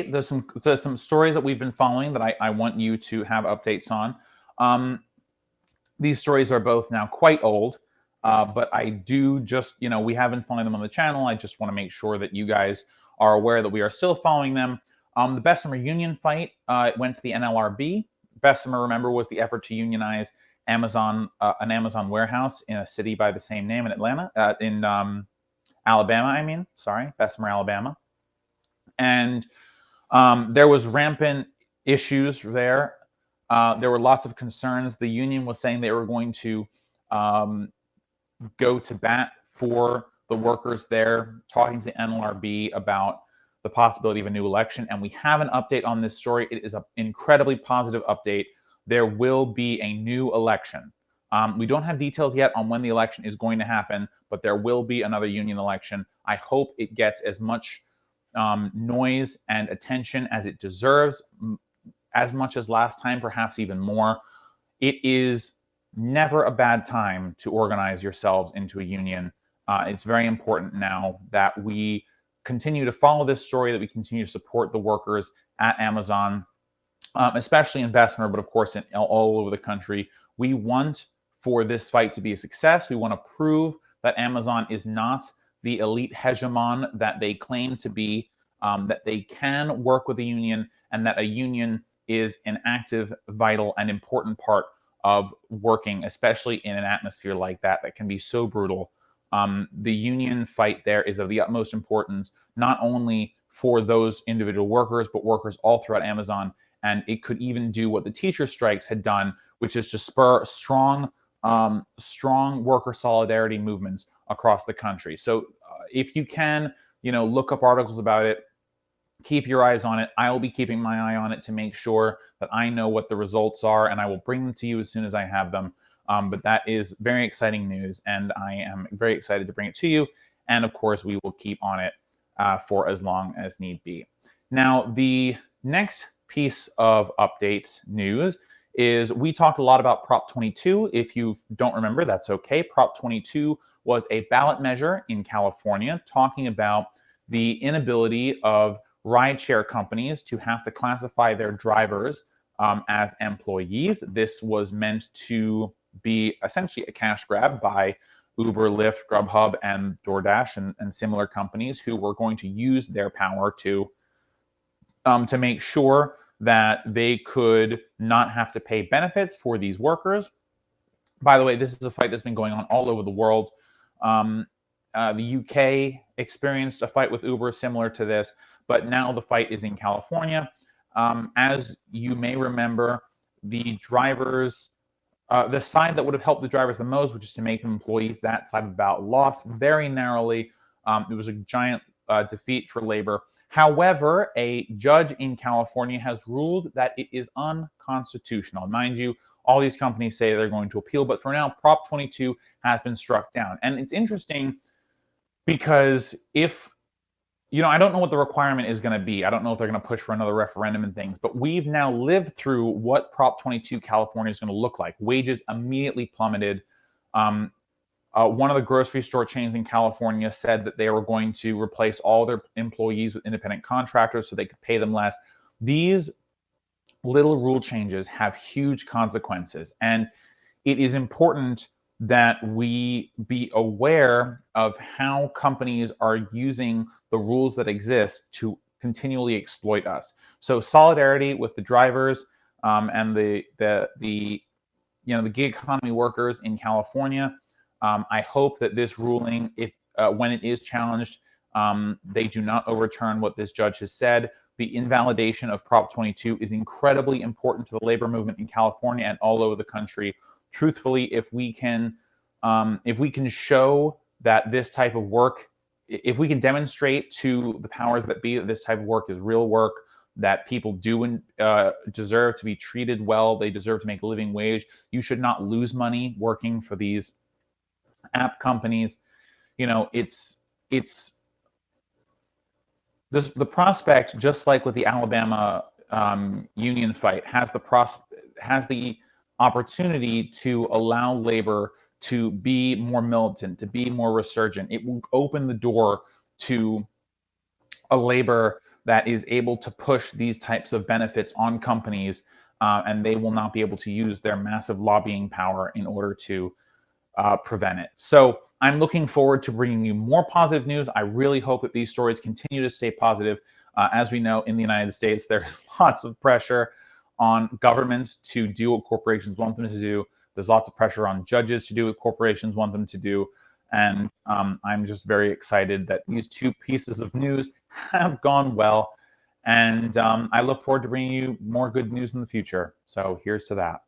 there's some stories that we've been following that I want you to have updates on. Um, these stories are both now quite old, but I do just, we have been following them on the channel. I just want to make sure that you guys are aware that we are still following them. The Bessemer union fight went to the NLRB. Bessemer, remember, was the effort to unionize an Amazon warehouse in a city by the same name in Atlanta, in Alabama, I mean, sorry, Bessemer, Alabama. And there was rampant issues there. There were lots of concerns. The union was saying they were going to um, go to bat for the workers there, talking to the NLRB about the possibility of a new election. And we have an update on this story. It is an incredibly positive update. There will be a new election. We don't have details yet on when the election is going to happen, but there will be another union election. I hope it gets as much noise and attention as it deserves, as much as last time, perhaps even more. It is never a bad time to organize yourselves into a union. It's very important now that we continue to follow this story, that we continue to support the workers at Amazon, especially in Bessemer, but of course all over the country. We want for this fight to be a success. We want to prove that Amazon is not the elite hegemon that they claim to be, that they can work with a union, and that a union is an active, vital, and important part of working, especially in an atmosphere like that can be so brutal. The union fight there is of the utmost importance, not only for those individual workers, but workers all throughout Amazon. And it could even do what the teacher strikes had done, which is to spur strong worker solidarity movements across the country. So if you can, look up articles about it, keep your eyes on it. I will be keeping my eye on it to make sure that I know what the results are, and I will bring them to you as soon as I have them. But that is very exciting news, and I am very excited to bring it to you. And of course, we will keep on it for as long as need be. Now, the next piece of updates news is we talked a lot about Prop 22. If you don't remember, that's okay. Prop 22 was a ballot measure in California talking about the inability of rideshare companies to have to classify their drivers as employees. This was meant to be essentially a cash grab by Uber, Lyft, Grubhub, and DoorDash and similar companies who were going to use their power to make sure that they could not have to pay benefits for these workers. By the way, this is a fight that's been going on all over the world. The UK experienced a fight with Uber similar to this, but now the fight is in California. As you may remember, the drivers, the side that would have helped the drivers the most, which is to make them employees, that side of the ballot lost very narrowly. It was a giant defeat for labor. However, a judge in California has ruled that it is unconstitutional. Mind you, all these companies say they're going to appeal, but for now, Prop 22 has been struck down. And it's interesting because I don't know what the requirement is going to be. I don't know if they're going to push for another referendum and things, but we've now lived through what Prop 22 California is going to look like. Wages immediately plummeted. One of the grocery store chains in California said that they were going to replace all their employees with independent contractors so they could pay them less. These little rule changes have huge consequences, and it is important that we be aware of how companies are using the rules that exist to continually exploit us. So solidarity with the drivers and the gig economy workers in California. I hope that this ruling, if when it is challenged, they do not overturn what this judge has said. The invalidation of Prop 22 is incredibly important to the labor movement in California and all over the country. Truthfully, if we can show that this type of work, if we can demonstrate to the powers that be that this type of work is real work, that people do deserve to be treated well, they deserve to make a living wage. You should not lose money working for these app companies. It's the prospect, just like with the Alabama union fight, has the opportunity to allow labor to be more militant, to be more resurgent. It will open the door to a labor that is able to push these types of benefits on companies, and they will not be able to use their massive lobbying power in order to prevent it. So I'm looking forward to bringing you more positive news. I really hope that these stories continue to stay positive. As we know, in the United States, there's lots of pressure on governments to do what corporations want them to do. There's lots of pressure on judges to do what corporations want them to do. And I'm just very excited that these two pieces of news have gone well. And I look forward to bringing you more good news in the future. So here's to that.